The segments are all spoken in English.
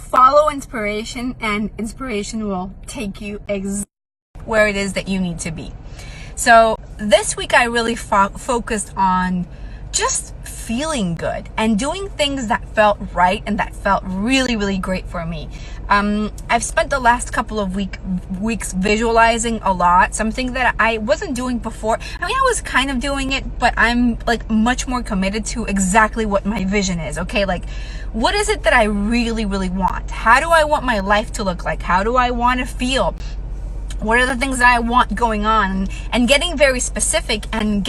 follow inspiration, and inspiration will take you exactly where it is that you need to be. So this week I really focused on just feeling good and doing things that felt right and that felt really, really great for me. I've spent the last couple of weeks visualizing a lot, something that I wasn't doing before. I mean, I was kind of doing it, but I'm like much more committed to exactly what my vision is. Okay, like what is it that I really, really want? How do I want my life to look like? How do I want to feel? What are the things that I want going on? And getting very specific and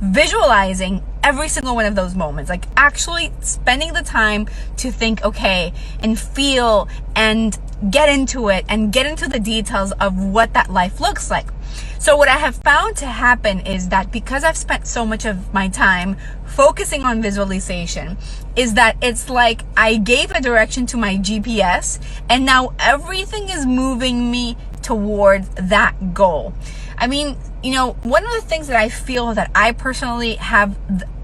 visualizing every single one of those moments. Like actually spending the time to think, okay, and feel and get into it and get into the details of what that life looks like. So what I have found to happen is that because I've spent so much of my time focusing on visualization, is that it's like I gave a direction to my GPS and now everything is moving me towards that goal. I mean, you know, one of the things that I feel that I personally have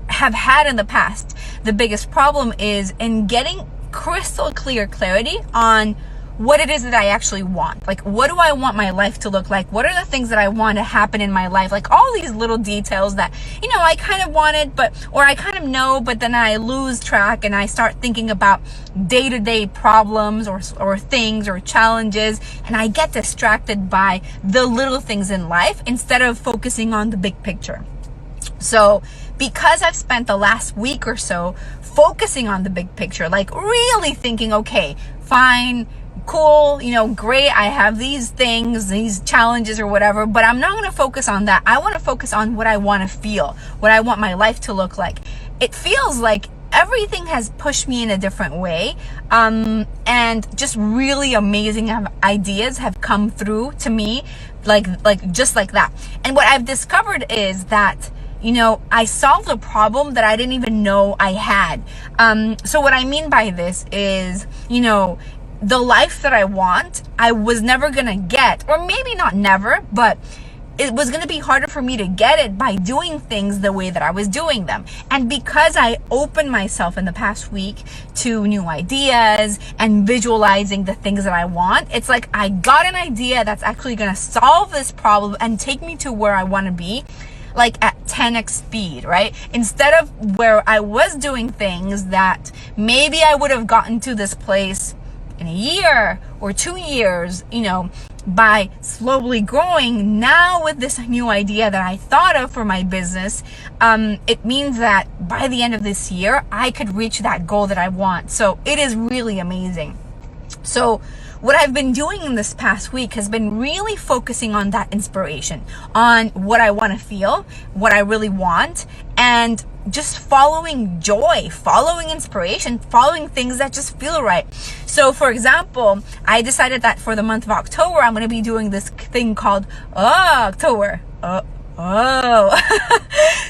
had in the past, the biggest problem is in getting crystal clear clarity on what it is that I actually want. Like, what do I want my life to look like? What are the things that I want to happen in my life? Like all these little details that, you know, I kind of wanted, or I kind of know, but then I lose track and I start thinking about day-to-day problems or things or challenges. And I get distracted by the little things in life instead of focusing on the big picture. So because I've spent the last week or so focusing on the big picture, like really thinking, okay, fine, cool, you know, great, I have these things, these challenges or whatever, but I'm not going to focus on that. I want to focus on what I want to feel, what I want my life to look like. It feels like everything has pushed me in a different way, and just really amazing ideas have come through to me, like just like that. And what I've discovered is that, you know, I solved a problem that I didn't even know I had. So what I mean by this is, you know, the life that I want, I was never going to get, or maybe not never, but it was going to be harder for me to get it by doing things the way that I was doing them. And because I opened myself in the past week to new ideas and visualizing the things that I want, it's like I got an idea that's actually going to solve this problem and take me to where I want to be, like at 10x speed, right? Instead of where I was doing things that maybe I would have gotten to this place in a year or 2 years, you know, by slowly growing. Now with this new idea that I thought of for my business, it means that by the end of this year, I could reach that goal that I want. So it is really amazing. So what I've been doing in this past week has been really focusing on that inspiration, on what I want to feel, what I really want, and just following joy, following inspiration, following things that just feel right. So for example, I decided that for the month of October, I'm going to be doing this thing called October.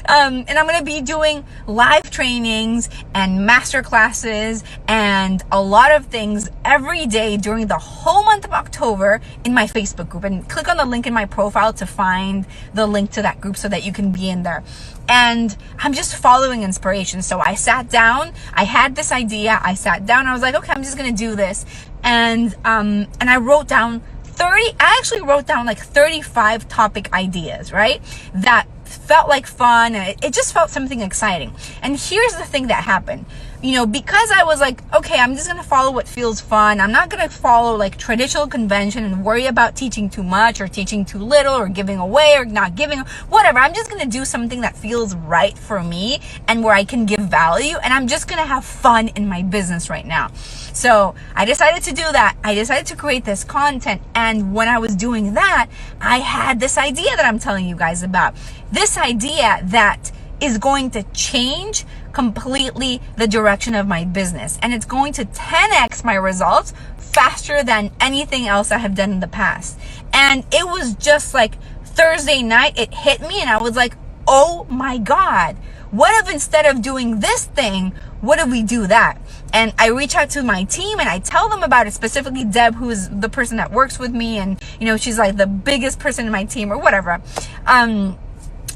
And I'm going to be doing live trainings and masterclasses and a lot of things every day during the whole month of October in my Facebook group. And click on the link in my profile to find the link to that group so that you can be in there. And I'm just following inspiration. So I sat down, I had this idea, I sat down, I was like, okay, I'm just going to do this. And I wrote down I actually wrote down like 35 topic ideas, right? That felt like fun, and it just felt something exciting. And here's the thing that happened. You know, because I was like, okay, I'm just going to follow what feels fun. I'm not going to follow like traditional convention and worry about teaching too much or teaching too little or giving away or not giving, whatever. I'm just going to do something that feels right for me and where I can give value. And I'm just going to have fun in my business right now. So I decided to do that. I decided to create this content. And when I was doing that, I had this idea that I'm telling you guys about. This idea that is going to change completely the direction of my business. And it's going to 10x my results faster than anything else I have done in the past. And it was just like Thursday night, it hit me and I was like, oh my God, what if instead of doing this thing, what if we do that? And I reach out to my team and I tell them about it, specifically Deb, who is the person that works with me. And, you know, she's like the biggest person in my team or whatever.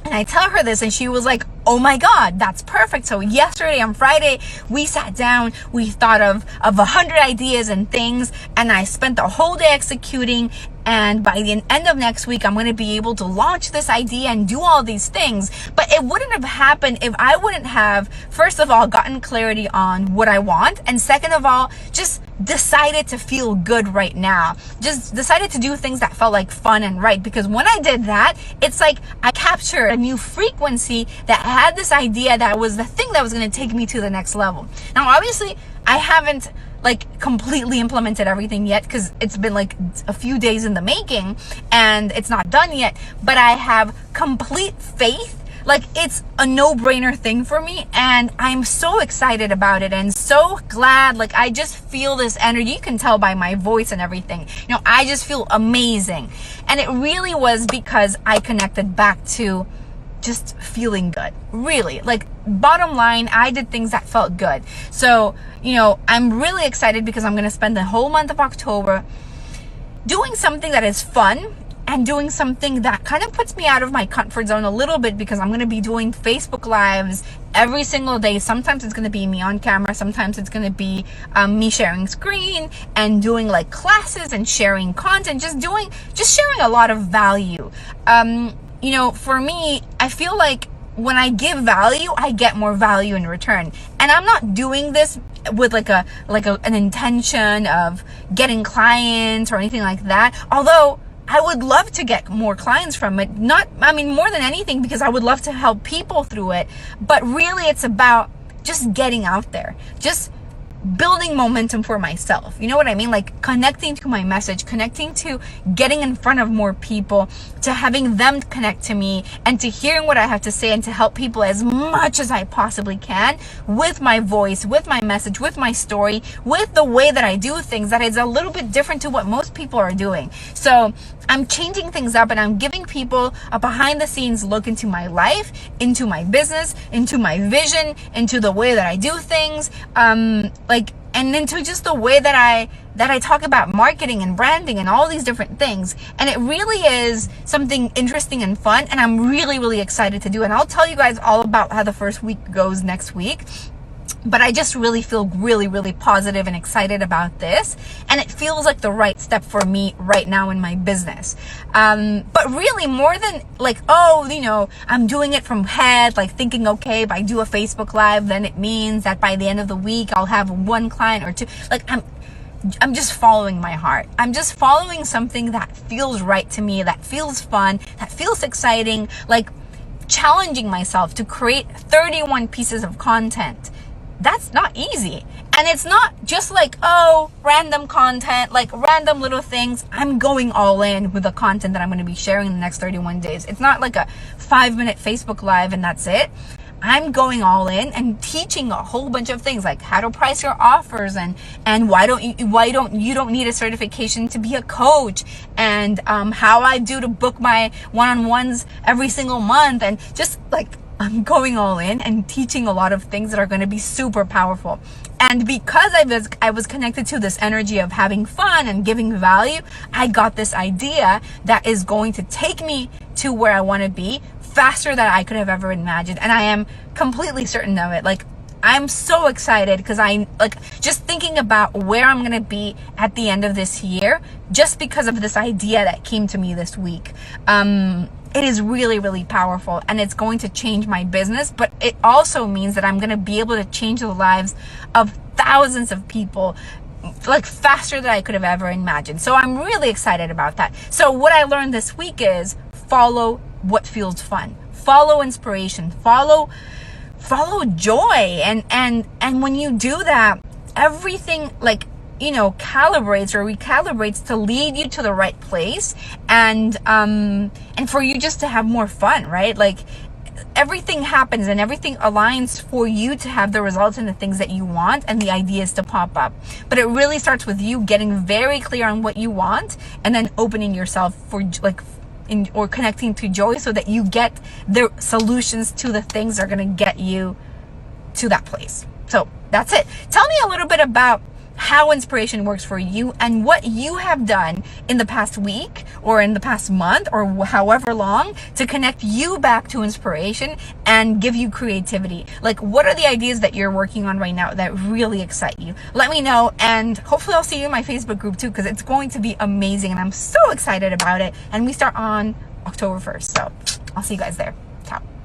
And I tell her this and she was like, oh my God, that's perfect. So yesterday on Friday, we sat down, we thought of 100 ideas and things, and I spent the whole day executing. And by the end of next week, I'm going to be able to launch this idea and do all these things. But it wouldn't have happened if I wouldn't have, first of all, gotten clarity on what I want. And second of all, just decided to feel good right now. Just decided to do things that felt like fun and right. Because when I did that, it's like I captured a new frequency that had this idea that was the thing that was going to take me to the next level. Now, obviously, I haven't like completely implemented everything yet because it's been like a few days in the making and it's not done yet, but I have complete faith. Like, it's a no-brainer thing for me, and I'm so excited about it and so glad. Like, I just feel this energy. You can tell by my voice and everything. You know, I just feel amazing. And it really was because I connected back to just feeling good. Really, like, bottom line, I did things that felt good. So, you know, I'm really excited because I'm going to spend the whole month of October doing something that is fun and doing something that kind of puts me out of my comfort zone a little bit, because I'm going to be doing Facebook Lives every single day. Sometimes it's going to be me on camera. Sometimes it's going to be me sharing screen and doing like classes and sharing content, just sharing a lot of value. You know, for me, I feel like when I give value, I get more value in return. And I'm not doing this with an intention of getting clients or anything like that. Although I would love to get more clients from it. More than anything, because I would love to help people through it. But really, it's about just getting out there, just building momentum for myself. You know what I mean? Like, connecting to my message, connecting to getting in front of more people, to having them connect to me, and to hearing what I have to say, and to help people as much as I possibly can with my voice, with my message, with my story, with the way that I do things that is a little bit different to what most people are doing. So I'm changing things up, and I'm giving people a behind the scenes look into my life, into my business, into my vision, into the way that I do things, and into just the way that I talk about marketing and branding and all these different things. And it really is something interesting and fun, and I'm really, really excited to do. And I'll tell you guys all about how the first week goes next week. But I just really feel really, really positive and excited about this. And it feels like the right step for me right now in my business. But really, more than like, I'm doing it from head, like thinking, okay, if I do a Facebook Live, then it means that by the end of the week, I'll have one client or two. Like, I'm just following my heart. I'm just following something that feels right to me, that feels fun, that feels exciting, like challenging myself to create 31 pieces of content. That's not easy. And it's not just like, random content, like random little things. I'm going all in with the content that I'm going to be sharing in the next 31 days. It's not like a 5-minute Facebook Live and that's it. I'm going all in and teaching a whole bunch of things, like how to price your offers, and why don't you don't need a certification to be a coach, and how I do to book my one-on-ones every single month, and just like, I'm going all in and teaching a lot of things that are going to be super powerful. And because I was connected to this energy of having fun and giving value, I got this idea that is going to take me to where I want to be faster than I could have ever imagined. And I am completely certain of it. Like, I'm so excited because I just thinking about where I'm going to be at the end of this year, just because of this idea that came to me this week. It is really, really powerful, and it's going to change my business, but it also means that I'm going to be able to change the lives of thousands of people, like faster than I could have ever imagined. So I'm really excited about that. So what I learned this week is follow what feels fun, follow inspiration, follow joy. And when you do that, everything calibrates or recalibrates to lead you to the right place, and for you just to have more fun, right? Like, everything happens and everything aligns for you to have the results and the things that you want and the ideas to pop up. But it really starts with you getting very clear on what you want, and then opening yourself for or connecting to joy, so that you get the solutions to the things that are going to get you to that place. So that's it. Tell me a little bit about how inspiration works for you and what you have done in the past week or in the past month or however long to connect you back to inspiration and give you creativity. Like, what are the ideas that you're working on right now that really excite you? Let me know, and hopefully I'll see you in my Facebook group too, because it's going to be amazing and I'm so excited about it. And we start on October 1st, so I'll see you guys there. Ciao.